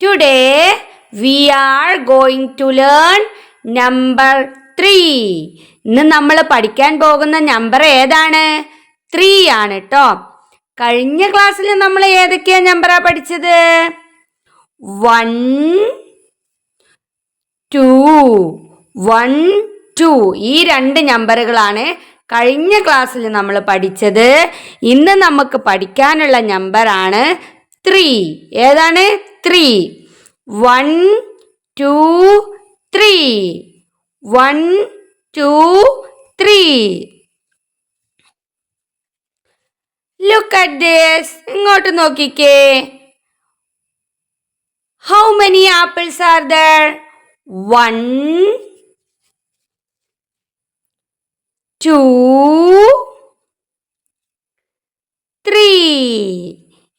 Today we are going to learn number 3. ഇന്ന് നമ്മൾ പഠിക്കാൻ പോകുന്ന നമ്പർ ഏതാണ്? 3 ആണ് ട്ടോ. കഴിഞ്ഞ ക്ലാസ്സിൽ നമ്മൾ ഏതൊക്കെയാ നമ്പറാ പഠിച്ചത്? 1 2 ഈ രണ്ട് നമ്പറുകളാണ് കഴിഞ്ഞ ക്ലാസ്സിൽ നമ്മൾ പഠിച്ചത്. ഇന്ന് നമുക്ക് പഠിക്കാനുള്ള നമ്പറാണ് 3. ഏതാണ്? 3. 1 2 3. 1 2 3. Look at this. ഇങ്ങോട്ട് നോക്കിക്കേ. How many apples are there? 1 2 3.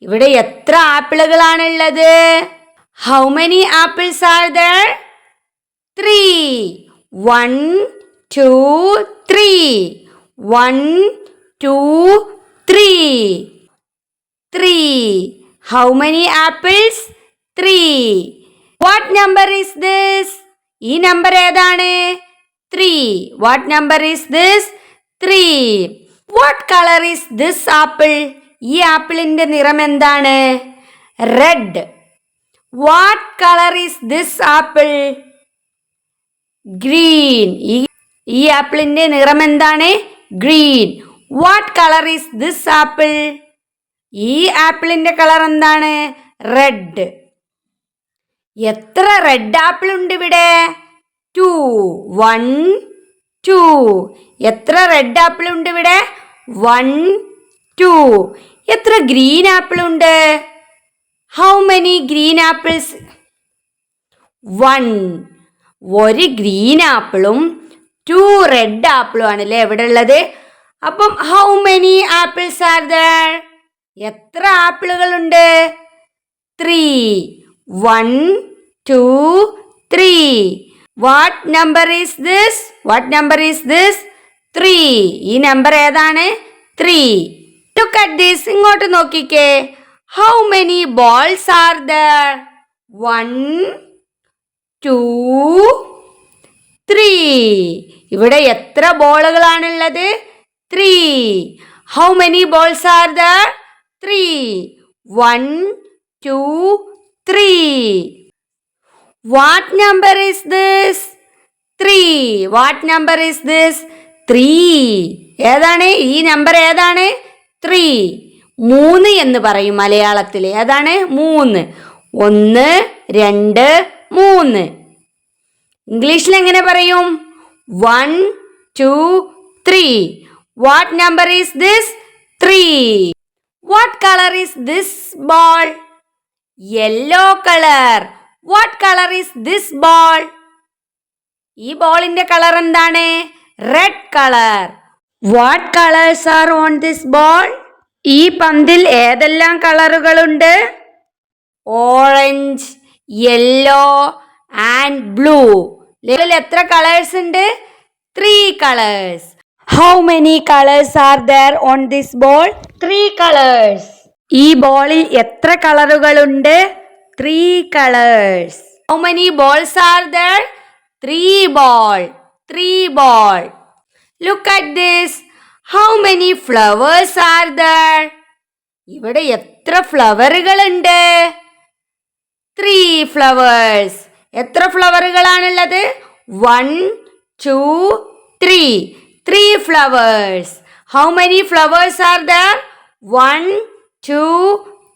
ഇവിടെ എത്ര ആപ്പിളുകളാണുള്ളത്? How many apples are there? 3. 1 2 3. 1 2 3. 3. How many apples? 3. What number is this? ഈ നമ്പർ ഏതാണ്? 3. What number is this? 3. What color is this apple? ഈ ആപ്പിളിന്റെ നിറം എന്താണ്? Red. What color is this apple? Green. ഈ ആപ്പിളിന്റെ നിറം എന്താണ്? Green. What color is this apple? ഈ ആപ്പിളിന്റെ കളർ എന്താണ്? Red. എത്ര റെഡ് ആപ്പിൾ ഉണ്ട് ഇവിടെ? 2 1 2. എത്ര റെഡ് ആപ്പിൾ ഉണ്ട് ഇവിടെ? 1 2. എത്ര ഗ്രീൻ ആപ്പിൾ ഉണ്ട്? How many green apples? 1. ഒരു ഗ്രീൻ ആപ്പിളും 2 റെഡ് ആപ്പിളും ആണല്ലേ ഇവിടെ ഉള്ളത്. അപ്പം how many apples are there? എത്ര ആപ്പിളുകളുണ്ട്? 3. 1 2 3. What number is this? What number is this? 3. ഈ നമ്പർ ഏതാണ്? 3. Look at this. ഇങ്ങോട്ട് നോക്കിക്കേ. How many balls are there? 1 2 3. ഇവിടെ എത്ര ബോളുകളാണുള്ളത്? 3. How many balls are there? 3. 1 2 3. What number is this? 3. What number is this? 3. ഏതാണ്? ഈ number ഏതാണ്? 3. 3 എന്ന് പറയും മലയാളത്തിൽ. ഏതാണ്? 3. 1 2 3. ഇംഗ്ലീഷിൽ എങ്ങനെ പറയും? 1 2 3. What number is this? 3. What color is this ball? Yellow color. What color is this ball? ഈ ബോളിന്റെ കളർ എന്താണ്? Red color. What colors are on this ball? ഈ പന്തിൽ ഏതെല്ലാം കളറുകളുണ്ട്? Orange, yellow and blue. ഇതിൽ എത്ര കളേഴ്സ് ഉണ്ട്? 3 colors. How many colors are there on this ball? 3 colors. ഈ ബോളിൽ എത്ര കളറുകളുണ്ട്? 3 colors. How many balls are there? 3 ball. 3 ball. Look at this. How many flowers are there? ഇവിടെ എത്ര ഫ്ലവറുകളുണ്ട്? 3 flowers. എത്ര ഫ്ലവറുകളാണുള്ളത്? 1 2 3. 3 flowers. How many flowers are there? 1 2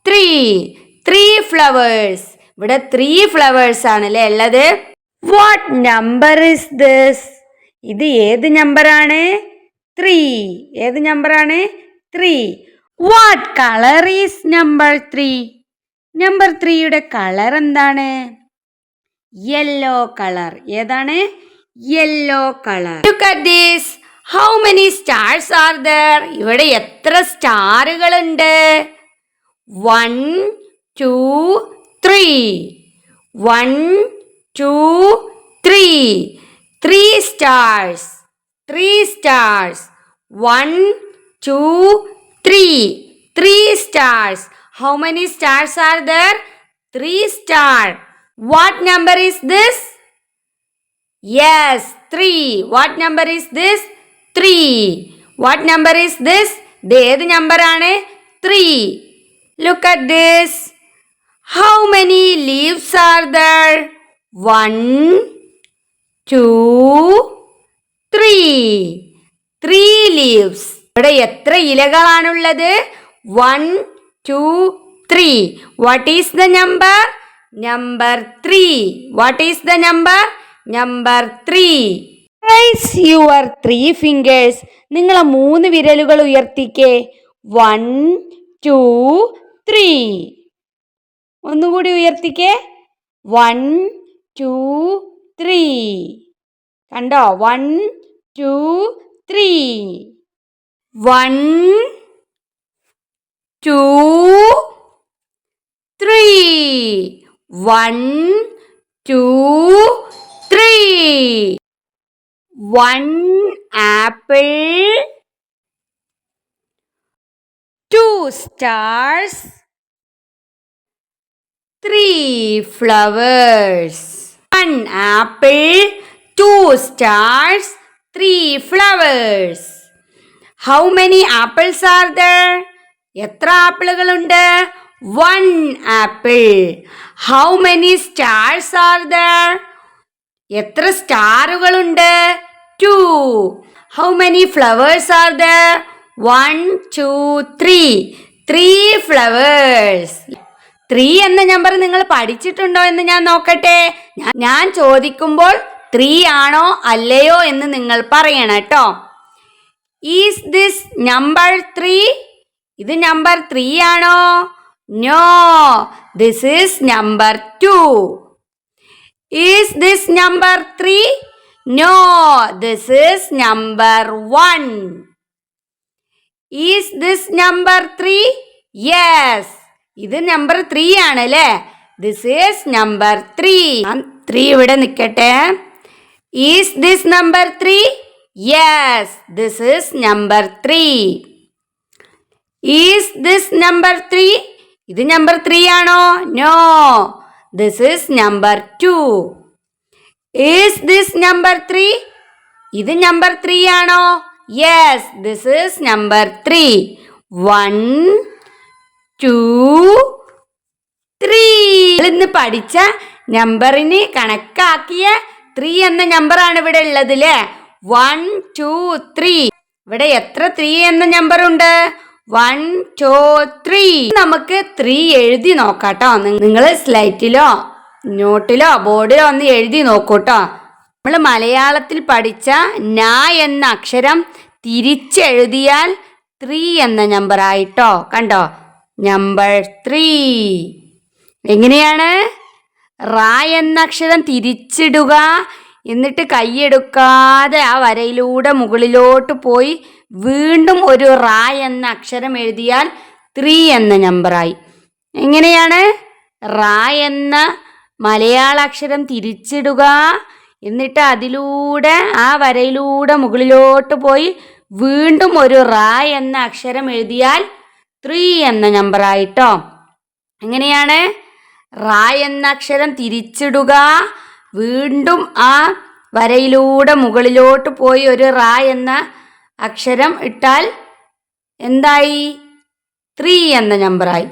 3. 3 flowers. ഇവിടെ 3 flowers ആണല്ലേ ഉള്ളത്. What number is this? ഇത് ഏത് നമ്പറാണ്? 3. ഏത് നമ്പറാണ്? 3. What color is number 3? Number 3യുടെ കളർ എന്താണ്? Yellow colour. ഏതാണ്? Yellow colour. Look at this. How many stars are there? ഇവിടെ എത്ര സ്റ്റാറുകളുണ്ട്? 1 2 3. 1 2 3. 3 stars. 3 stars. 1 2 3. 3 stars. How many stars are there? 3 star. What number is this? Yes, 3. What number is this? 3. What number is this? ഇത് ഏത് number ആണ്? 3. Look at this. How many leaves are there? 1, 2, 3. 3 leaves. ഇവിടെ എത്ര ഇലകളാണുള്ളത്? 1, 2, 3. What is the number? Number 3. What is the number? Number 3. Raise your 3 fingers. നിങ്ങളെ 3 വിരലുകൾ ഉയർത്തിക്കേ. 1, 2, 3. ഒന്നുകൂടി ഉയർത്തിക്കേ. 1, 2, 3. കണ്ടോ? 1, 2, 3. 1, 2, 3. 1, 2, 3. 1 apple, 2 stars, 3 flowers. 1 apple, 2 stars, 3 flowers. How many apples are there? എത്ര ആപ്പിളുകളുണ്ട്? 1 apple. How many stars are there? എത്ര സ്റ്റാറുകളുണ്ട്? 2. How many flowers are there? 1, 2, 3. 3 flowers. 3 എന്ന number നിങ്ങൾ പഠിച്ചിട്ടുണ്ടോ എന്ന് ഞാൻ നോക്കട്ടെ. ഞാൻ ചോദിക്കുമ്പോൾ 3 ആണോ അല്ലയോ എന്ന് നിങ്ങൾ പറയണം കേട്ടോ. Is this number 3? ഇത് നമ്പർ 3 ആണോ? No, this is number 2. Is this number 3? No, this is number 1. Is this number 3? Yes. ഇത് നമ്പർ 3 ആണല്ലേ. This is number 3. 3 ഇവിടെ നിൽക്കട്ടെ. Is this number 3? Yes, this is number 3. Is this number 3? ഇത് number 3 ആണോ? No. This is number 2. Is this number 3? ഇത് number 3 ആണോ? Yes, this is number 3. 1, 2, 3. ഇന്ന് പഠിച്ച നമ്പറിന് കണക്കാക്കിയ 3 എന്ന നമ്പറാണ് ഇവിടെ ഉള്ളത് അല്ലേ? 1, 2, 3. ഇവിടെ എത്ര 3 എന്ന നമ്പർ ഉണ്ട്? 1, 2, 3. നമുക്ക് 3 എഴുതി നോക്കാട്ടോ. നിങ്ങൾ സ്ലൈറ്റിലോ നോട്ടിലോ ബോർഡിലോ ഒന്ന് എഴുതി നോക്കൂട്ടോ. നമ്മൾ മലയാളത്തിൽ പഠിച്ച ന എന്ന അക്ഷരം തിരിച്ചെഴുതിയാൽ 3 എന്ന നമ്പർ ആയിട്ടോ. കണ്ടോ? നമ്പർ 3. എങ്ങനെയാണ്? റ എന്ന അക്ഷരം തിരിച്ചിടുക, എന്നിട്ട് കൈയെടുക്കാതെ ആ വരയിലൂടെ മുകളിലോട്ട് പോയി വീണ്ടും ഒരു റ എന്ന അക്ഷരം എഴുതിയാൽ 3 എന്ന നമ്പറായി. എങ്ങനെയാണ്? റ എന്ന മലയാള അക്ഷരം തിരിച്ചിടുക, എന്നിട്ട് അതിലൂടെ ആ വരയിലൂടെ മുകളിലോട്ട് പോയി വീണ്ടും ഒരു റ എന്ന അക്ഷരം എഴുതിയാൽ 3 എന്ന നമ്പറായിട്ടോ. എങ്ങനെയാണ്? റ എന്ന അക്ഷരം തിരിച്ചിടുക, വീണ്ടും ആ വരയിലൂടെ മുകളിലോട്ട് പോയി ഒരു റ എന്ന അക്ഷരം ഇട്ടാൽ എന്തായി? 3 എന്ന നമ്പറായി.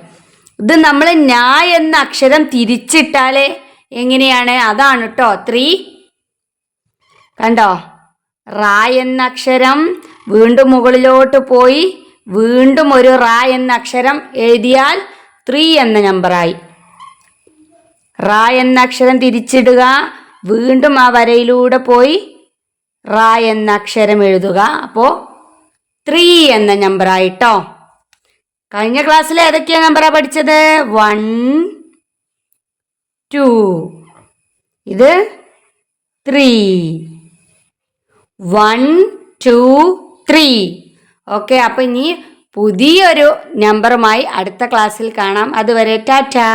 ഇത് നമ്മൾ ന എന്ന അക്ഷരം തിരിച്ചിട്ടാലേ എങ്ങനെയാണ്? അതാണ് കേട്ടോ 3. കണ്ടോ? റ എന്ന അക്ഷരം വീണ്ടും മുകളിലോട്ട് പോയി വീണ്ടും ഒരു റ എന്ന അക്ഷരം എഴുതിയാൽ 3 എന്ന നമ്പറായി. റ എന്ന അക്ഷരം തിരിച്ചിടുക, വീണ്ടും ആ വരയിലൂടെ പോയി റ എന്ന അക്ഷരം എഴുതുക. അപ്പോൾ 3 എന്ന നമ്പറായിട്ടോ. കഴിഞ്ഞ ക്ലാസ്സിൽ ഏതൊക്കെയാ നമ്പറാ പഠിച്ചത്? 1, 2. ഇത് 3. 1, 2, 3. ഓക്കെ, അപ്പം ഇനി പുതിയൊരു നമ്പറുമായി അടുത്ത ക്ലാസ്സിൽ കാണാം. അതുവരെ ടാറ്റാ.